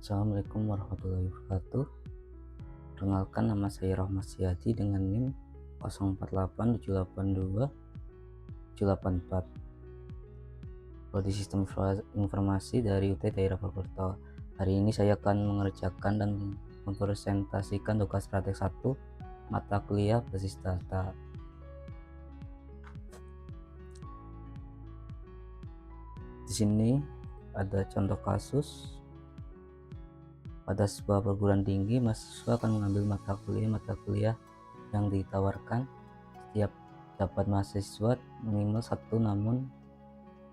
Assalamualaikum warahmatullahi wabarakatuh. Perkenalkan, nama saya Rahmat Siyadi dengan NIM 048782784784. Prodi Sistem Informasi dari UT Daerah Purwokerto. Hari ini saya akan mengerjakan dan mempresentasikan tugas praktek 1 mata kuliah basis data. Di sini ada contoh kasus. Pada sebuah perguruan tinggi, mahasiswa akan mengambil mata kuliah yang ditawarkan. Setiap dapat mahasiswa minimal 1, namun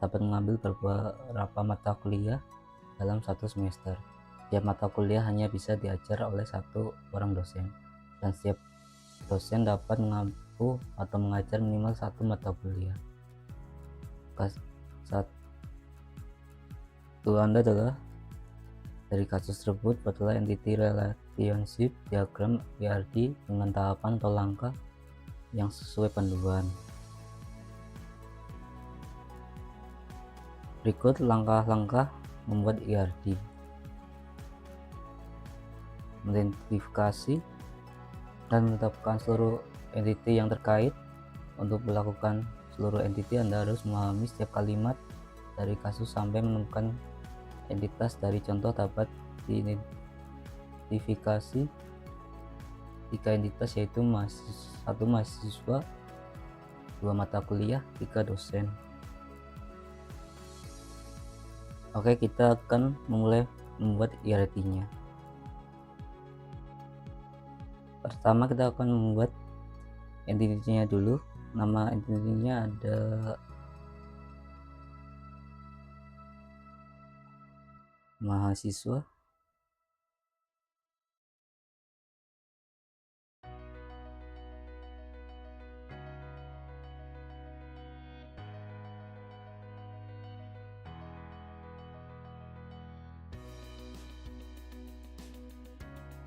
dapat mengambil beberapa mata kuliah dalam 1 semester. Setiap mata kuliah hanya bisa diajar oleh 1 orang dosen, dan setiap dosen dapat mengampu atau mengajar minimal 1 mata kuliah. Anda adalah dari kasus tersebut adalah entity relationship diagram IRD dengan tahapan atau langkah yang sesuai panduan. Berikut langkah-langkah membuat IRD. Mengidentifikasi dan menetapkan seluruh entity yang terkait. Untuk melakukan seluruh entity, Anda harus memahami setiap kalimat dari kasus sampai menemukan entitas dari contoh. Dapat diidentifikasi 3 entitas, yaitu 1 mahasiswa, 2 mata kuliah, 3 dosen. Oke, kita akan memulai membuat IRD-nya. Pertama kita akan membuat entity-nya dulu. Nama entity-nya ada mahasiswa.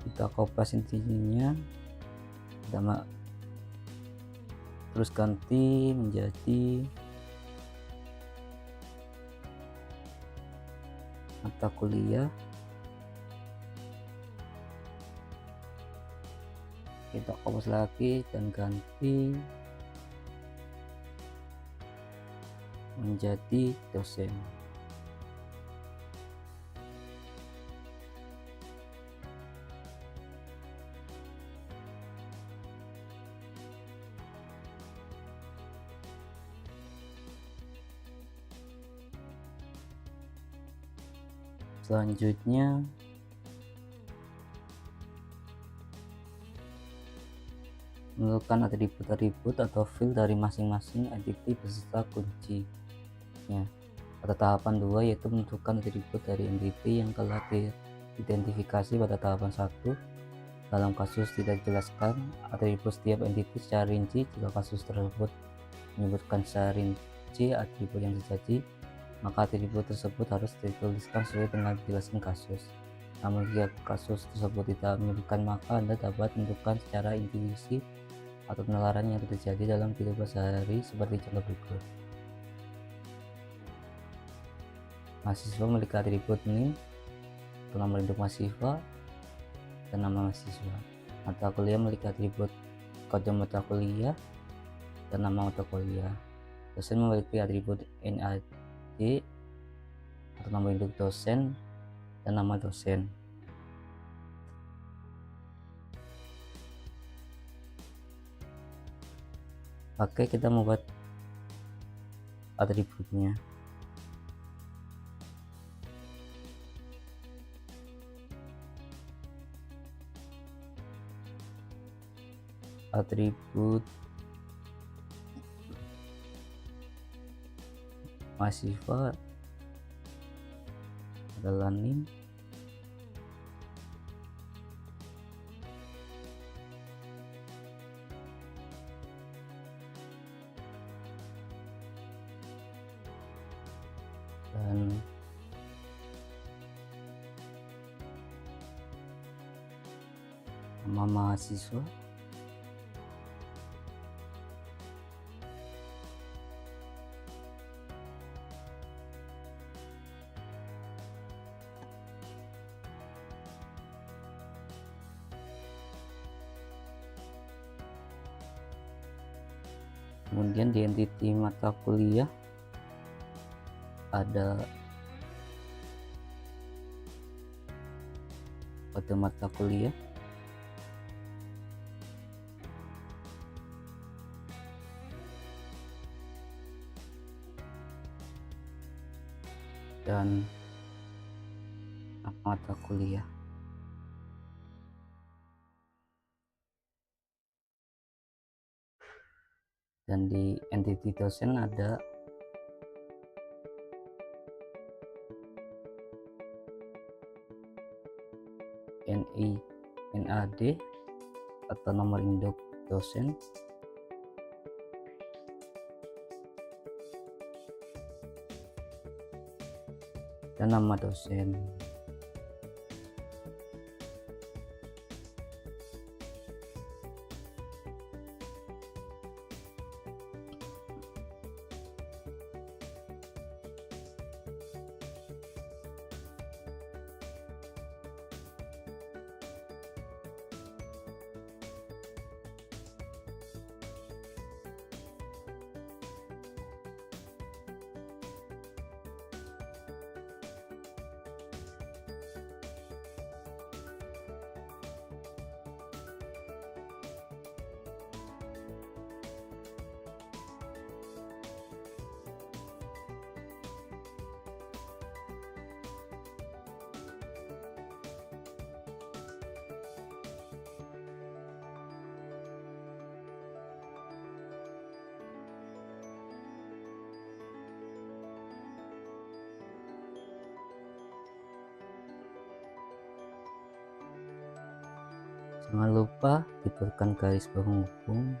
Kita copy intinya, terus ganti menjadi mata kuliah. Kita copy lagi dan ganti menjadi dosen. Selanjutnya menentukan atribut-atribut atau field dari masing-masing entity beserta kuncinya. Pada tahapan 2, yaitu menentukan atribut dari entity yang telah diidentifikasi pada tahapan 1. Dalam kasus tidak dijelaskan atribut setiap entity secara rinci. Jika kasus tersebut menyebutkan secara rinci atribut yang terjadi, maka atribut tersebut harus dituliskan sesuai dengan dijelaskan kasus. Namun jika kasus tersebut tidak menyebutkan, maka Anda dapat menentukan secara intuisi atau penalaran yang terjadi dalam kehidupan sehari, seperti contoh berikut. Mahasiswa memiliki atribut NIM, nama induk mahasiswa, dan nama mahasiswa. Mata kuliah memiliki atribut kode mata kuliah dan nama mata kuliah. Dosen memiliki atribut NID atau nama induk dosen dan nama dosen. Oke, kita membuat atributnya. Atribut mahasiswa adalah NIM, dan nama mahasiswa Kemudian di entity mata kuliah ada kode mata kuliah, dan mata kuliah. Dan di entity dosen ada NAD atau nomor induk dosen, dan nama dosen. Jangan lupa diberikan garis penghubung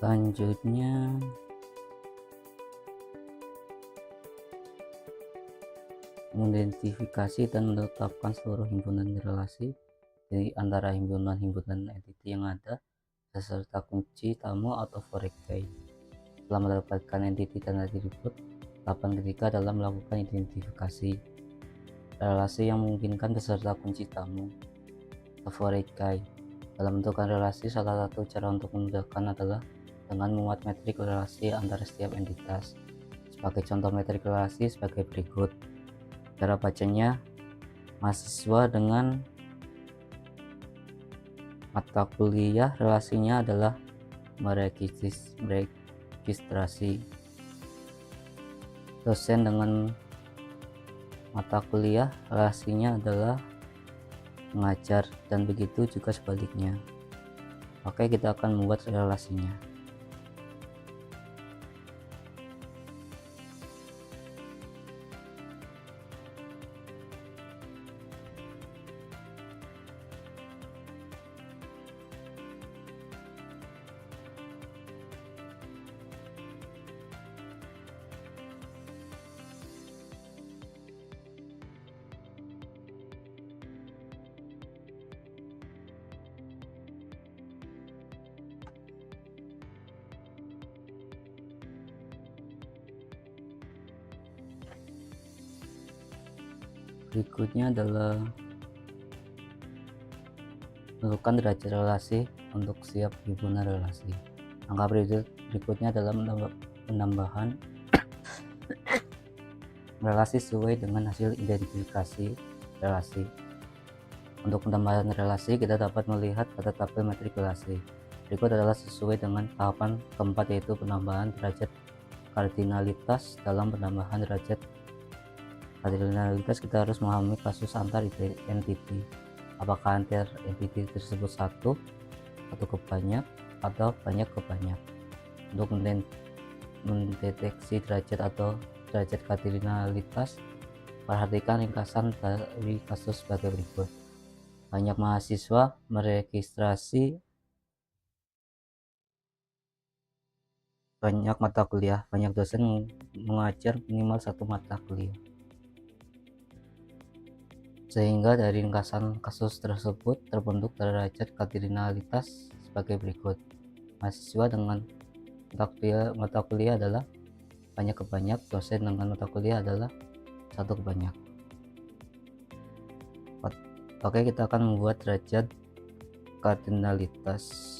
Selanjutnya mengidentifikasi dan menetapkan seluruh himpunan relasi di antara himpunan-himpunan entity yang ada beserta kunci tamu atau foreign key. Setelah mendapatkan entity dan atribut, tahapan ketiga adalah melakukan identifikasi relasi yang memungkinkan beserta kunci tamu atau foreign key. Dalam menentukan relasi, salah satu cara untuk memudahkan adalah dengan memuat metrik relasi antara setiap entitas. Sebagai contoh metrik relasi sebagai berikut. Cara bacanya, mahasiswa dengan mata kuliah relasinya adalah meregistrasi. Dosen dengan mata kuliah relasinya adalah mengajar, dan begitu juga sebaliknya. Oke, kita akan membuat relasinya. Berikutnya adalah menentukan derajat relasi untuk setiap himpunan relasi. Langkah berikutnya adalah penambahan relasi sesuai dengan hasil identifikasi relasi. Untuk penambahan relasi, kita dapat melihat pada tabel metrik relasi. Berikut adalah sesuai dengan tahapan keempat, yaitu penambahan derajat kardinalitas. Dalam penambahan derajat kardinalitas kita harus memahami kasus antar entity. Apakah antar entity tersebut satu ke banyak atau banyak ke banyak. Untuk mendeteksi derajat atau derajat kardinalitas, perhatikan ringkasan dari kasus sebagai berikut. Banyak mahasiswa meregistrasi banyak mata kuliah, banyak dosen mengajar minimal satu mata kuliah. Sehingga dari ringkasan kasus tersebut terbentuk derajat kardinalitas sebagai berikut. Mahasiswa dengan mata kuliah adalah banyak ke banyak, dosen dengan mata kuliah adalah satu ke banyak. Oke, kita akan membuat derajat kardinalitas.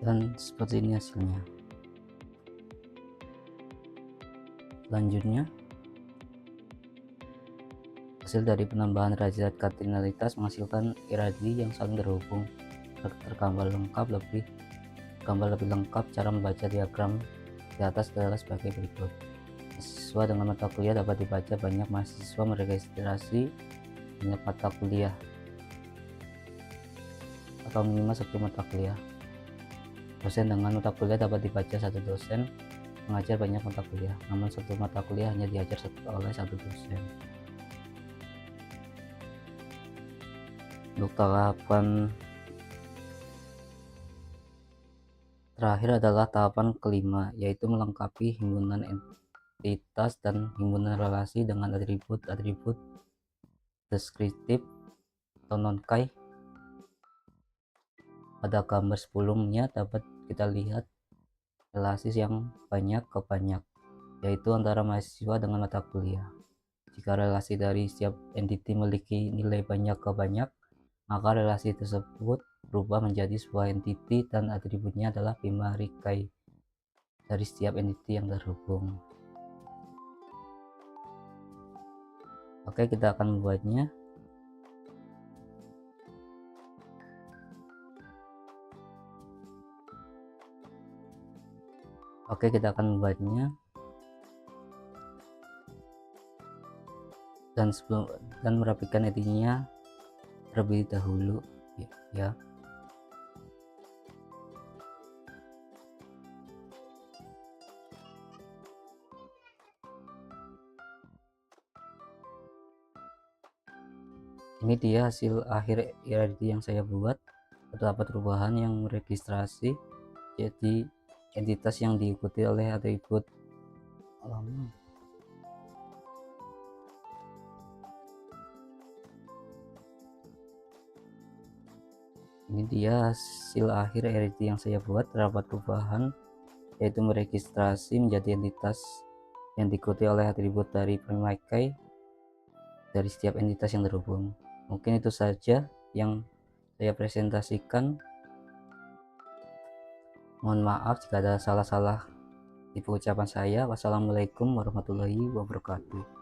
Dan seperti ini hasilnya. Selanjutnya, hasil dari penambahan derajat kardinalitas menghasilkan iradi yang saling terhubung. Tergambar lebih lengkap, cara membaca diagram di atas adalah sebagai berikut. Mahasiswa dengan mata kuliah dapat dibaca banyak mahasiswa meregistrasi banyak mata kuliah atau minimal satu mata kuliah. Dosen dengan mata kuliah dapat dibaca satu dosen mengajar banyak mata kuliah, namun satu mata kuliah hanya diajar oleh satu dosen. Untuk tahapan terakhir adalah tahapan kelima, yaitu melengkapi himpunan entitas dan himpunan relasi dengan atribut-atribut deskriptif atau non-kai. Pada gambar sebelumnya dapat kita lihat relasi yang banyak ke banyak, yaitu antara mahasiswa dengan mata kuliah. Jika relasi dari setiap entiti memiliki nilai banyak ke banyak, maka relasi tersebut berubah menjadi sebuah entiti dan atributnya adalah Bima Rikai dari setiap entiti yang terhubung. Oke, kita akan membuatnya. Oke, kita akan membuatnya. Dan merapikan entitinya terlebih dahulu ya. Ini dia hasil akhir iradi yang saya buat. Terdapat perubahan yang meregistrasi jadi entitas yang diikuti oleh atribut. Ini dia hasil akhir iradi yang saya buat. Terdapat perubahan yaitu meregistrasi menjadi entitas yang diikuti oleh atribut dari Primaikai dari setiap entitas yang terhubung. Mungkin itu saja yang saya presentasikan. Mohon maaf jika ada salah-salah di pengucapan saya. Wassalamualaikum warahmatullahi wabarakatuh.